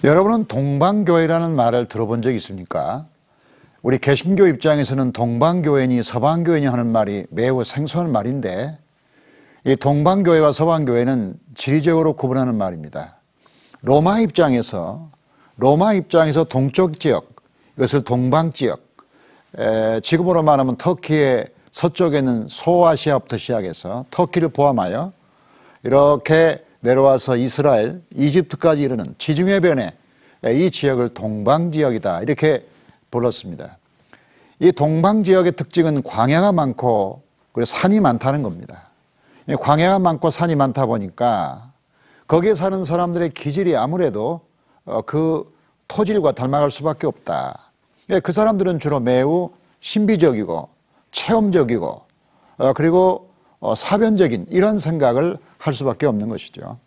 여러분은 동방교회라는 말을 들어본 적 있습니까? 우리 개신교 입장에서는 동방교회니 서방교회니 하는 말이 매우 생소한 말인데, 이 동방교회와 서방교회는 지리적으로 구분하는 말입니다. 로마 입장에서 동쪽 지역, 이것을 동방지역, 지금으로 말하면 터키의 서쪽에 있는 소아시아부터 시작해서 터키를 포함하여 이렇게 내려와서 이스라엘, 이집트까지 이르는 지중해변의 이 지역을 동방지역이다, 이렇게 불렀습니다. 이 동방지역의 특징은 광야가 많고 그리고 산이 많다는 겁니다. 광야가 많고 산이 많다 보니까 거기에 사는 사람들의 기질이 아무래도 그 토질과 닮아갈 수밖에 없다. 그 사람들은 주로 매우 신비적이고 체험적이고 그리고 사변적인 이런 생각을 할 수밖에 없는 것이죠.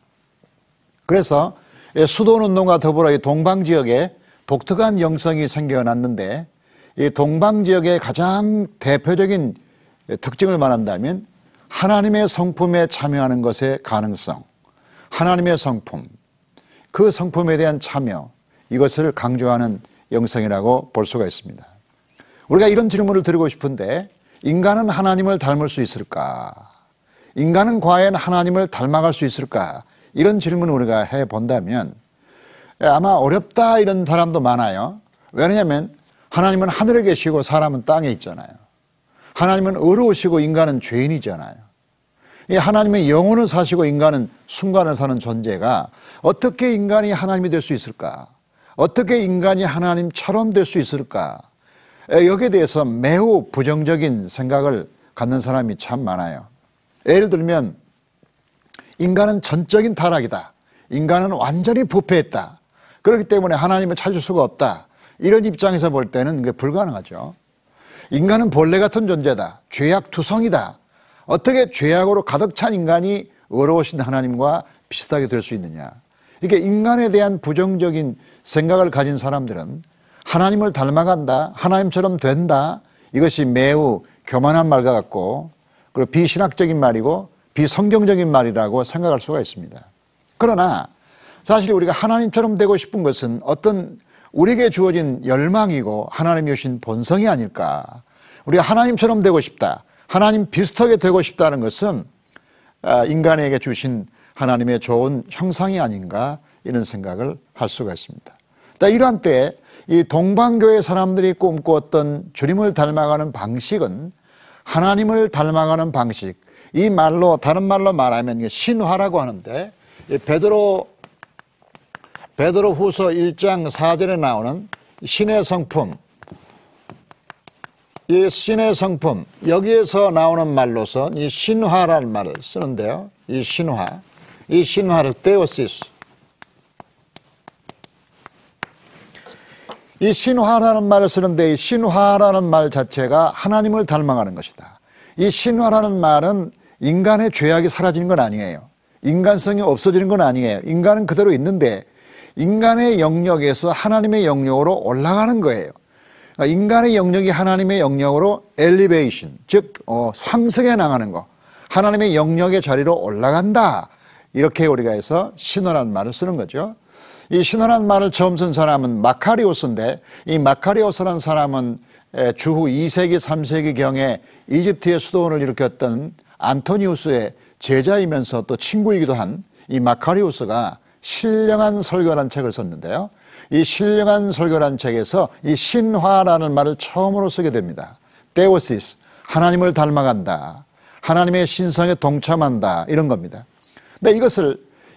그래서 수도운동과 더불어 이 동방지역에 독특한 영성이 생겨났는데, 이 동방지역의 가장 대표적인 특징을 말한다면 하나님의 성품에 참여하는 것의 가능성, 하나님의 성품, 그 성품에 대한 참여, 이것을 강조하는 영성이라고 볼 수가 있습니다. 우리가 이런 질문을 드리고 싶은데, 인간은 하나님을 닮을 수 있을까? 인간은 과연 하나님을 닮아갈 수 있을까? 이런 질문을 우리가 해본다면 아마 어렵다 이런 사람도 많아요. 왜냐하면 하나님은 하늘에 계시고 사람은 땅에 있잖아요. 하나님은 의로우시고 인간은 죄인이잖아요. 이 하나님의 영혼을 사시고 인간은 순간을 사는 존재가 어떻게 인간이 하나님이 될 수 있을까? 어떻게 인간이 하나님처럼 될 수 있을까? 여기에 대해서 매우 부정적인 생각을 갖는 사람이 참 많아요. 예를 들면 인간은 전적인 타락이다, 인간은 완전히 부패했다, 그렇기 때문에 하나님을 찾을 수가 없다, 이런 입장에서 볼 때는 그게 불가능하죠. 인간은 벌레 같은 존재다, 죄악투성이다, 어떻게 죄악으로 가득 찬 인간이 의로우신 하나님과 비슷하게 될 수 있느냐. 이렇게 인간에 대한 부정적인 생각을 가진 사람들은 하나님을 닮아간다, 하나님처럼 된다, 이것이 매우 교만한 말 같고 그리고 비신학적인 말이고 비성경적인 말이라고 생각할 수가 있습니다. 그러나 사실 우리가 하나님처럼 되고 싶은 것은 어떤 우리에게 주어진 열망이고 하나님이 주신 본성이 아닐까. 우리가 하나님처럼 되고 싶다, 하나님 비슷하게 되고 싶다는 것은 인간에게 주신 하나님의 좋은 형상이 아닌가, 이런 생각을 할 수가 있습니다. 이러한 때에 이 동방교회 사람들이 꿈꾸었던 주님을 닮아가는 방식은 하나님을 닮아가는 방식, 이 말로, 다른 말로 말하면 신화라고 하는데, 베드로 후서 1장 4절에 나오는 신의 성품, 이 신의 성품, 여기에서 나오는 말로서 이 신화라는 말을 쓰는데요. 이 신화를 테오시스, 이 신화라는 말을 쓰는데, 이 신화라는 말 자체가 하나님을 닮아가는 것이다. 이 신화라는 말은 인간의 죄악이 사라지는 건 아니에요. 인간성이 없어지는 건 아니에요. 인간은 그대로 있는데 인간의 영역에서 하나님의 영역으로 올라가는 거예요. 인간의 영역이 하나님의 영역으로 엘리베이션, 즉 상승해 나가는 거, 하나님의 영역의 자리로 올라간다, 이렇게 우리가 해서 신화라는 말을 쓰는 거죠. 이 신화라는 말을 처음 쓴 사람은 마카리오스인데, 이 마카리오스라는 사람은 주후 2세기 3세기경에 이집트의 수도원을 일으켰던 안토니우스의 제자이면서 또 친구이기도 한 이 마카리우스가 신령한 설교라는 책을 썼는데요. 이 신령한 설교라는 책에서 이 신화라는 말을 처음으로 쓰게 됩니다. 테오시스, 하나님을 닮아간다, 하나님의 신성에 동참한다, 이런 겁니다. 근데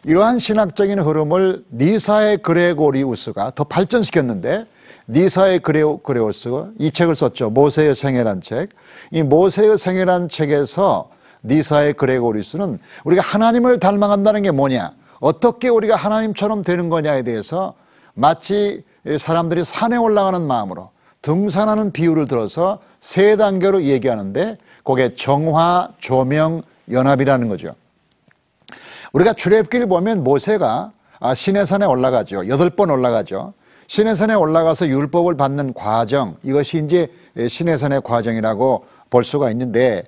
이러한 신학적인 흐름을 니사의 그레고리우스가 더 발전시켰는데, 니사의 그레고리우스가 이 책을 썼죠. 모세의 생애란 책. 이 모세의 생애란 책에서 니사의 그레고리우스는 우리가 하나님을 닮아간다는 게 뭐냐, 어떻게 우리가 하나님처럼 되는 거냐에 대해서 마치 사람들이 산에 올라가는 마음으로 등산하는 비유를 들어서 세 단계로 얘기하는데, 그게 정화, 조명, 연합이라는 거죠. 우리가 출애굽기를 보면 모세가 시내산에 올라가죠. 8번 올라가죠. 시내산에 올라가서 율법을 받는 과정, 이것이 이제 시내산의 과정이라고 볼 수가 있는데,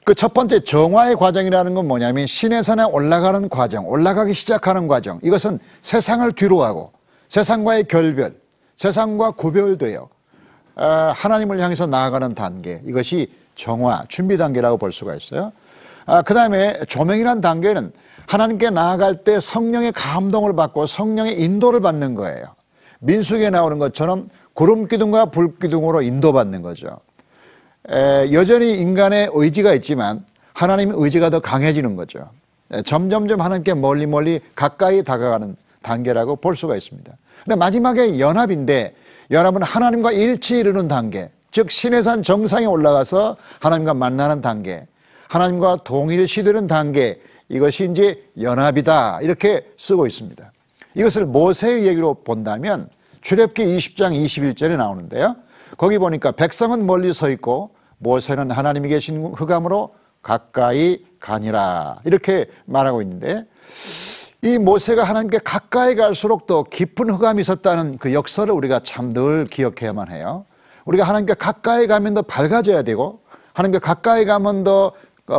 그 첫 번째 정화의 과정이라는 건 뭐냐면 시내산에 올라가는 과정, 올라가기 시작하는 과정, 이것은 세상을 뒤로 하고 세상과의 결별, 세상과 구별되어 하나님을 향해서 나아가는 단계, 이것이 정화, 준비 단계라고 볼 수가 있어요. 그 다음에 조명이라는 단계는 하나님께 나아갈 때 성령의 감동을 받고 성령의 인도를 받는 거예요. 민수기에 나오는 것처럼 구름 기둥과 불 기둥으로 인도받는 거죠. 여전히 인간의 의지가 있지만 하나님의 의지가 더 강해지는 거죠. 점점점 하나님께 멀리 가까이 다가가는 단계라고 볼 수가 있습니다. 근데 마지막에 연합인데, 연합은 하나님과 일치 이루는 단계, 즉 신의 산 정상에 올라가서 하나님과 만나는 단계, 하나님과 동일시되는 단계, 이것이 이제 연합이다, 이렇게 쓰고 있습니다. 이것을 모세의 얘기로 본다면 출애굽기 20장 21절에 나오는데요, 거기 보니까 백성은 멀리 서 있고 모세는 하나님이 계신 흑암으로 가까이 가니라, 이렇게 말하고 있는데, 이 모세가 하나님께 가까이 갈수록 더 깊은 흑암이 있었다는 그 역사를 우리가 참 늘 기억해야만 해요. 우리가 하나님께 가까이 가면 더 밝아져야 되고, 하나님께 가까이 가면 더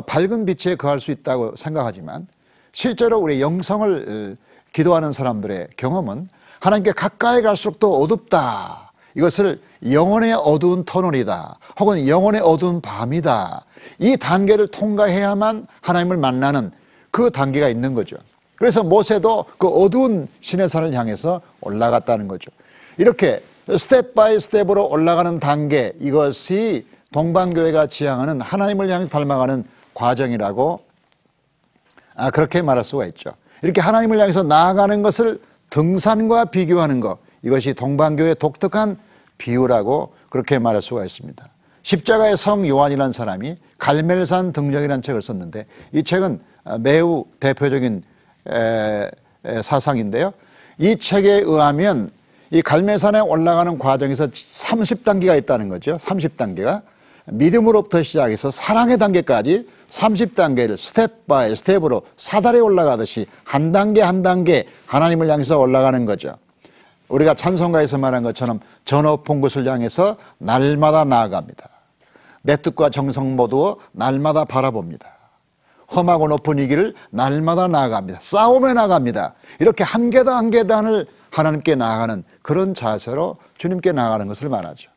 밝은 빛에 거할 수 있다고 생각하지만, 실제로 우리 영성을 기도하는 사람들의 경험은 하나님께 가까이 갈수록 더 어둡다, 이것을 영혼의 어두운 터널이다, 혹은 영혼의 어두운 밤이다, 이 단계를 통과해야만 하나님을 만나는 그 단계가 있는 거죠. 그래서 모세도 그 어두운 신의 산을 향해서 올라갔다는 거죠. 이렇게 스텝 바이 스텝으로 올라가는 단계, 이것이 동방교회가 지향하는 하나님을 향해서 닮아가는 과정이라고 그렇게 말할 수가 있죠. 이렇게 하나님을 향해서 나아가는 것을 등산과 비교하는 것, 이것이 동방교회의 독특한 비유라고 그렇게 말할 수가 있습니다. 십자가의 성 요한이라는 사람이 갈멜산 등정이라는 책을 썼는데, 이 책은 매우 대표적인 사상인데요, 이 책에 의하면 이 갈멜산에 올라가는 과정에서 30단계가 있다는 거죠. 30단계가 믿음으로부터 시작해서 사랑의 단계까지 30단계를 스텝 바이 스텝으로 사다리에 올라가듯이 한 단계 한 단계 하나님을 향해서 올라가는 거죠. 우리가 찬송가에서 말한 것처럼 저 높은 곳을 향해서 날마다 나아갑니다. 내 뜻과 정성 모두 날마다 바라봅니다. 험하고 높은 이 길을 날마다 나아갑니다. 싸움에 나갑니다. 이렇게 한 계단 한 계단을 하나님께 나아가는 그런 자세로 주님께 나아가는 것을 말하죠.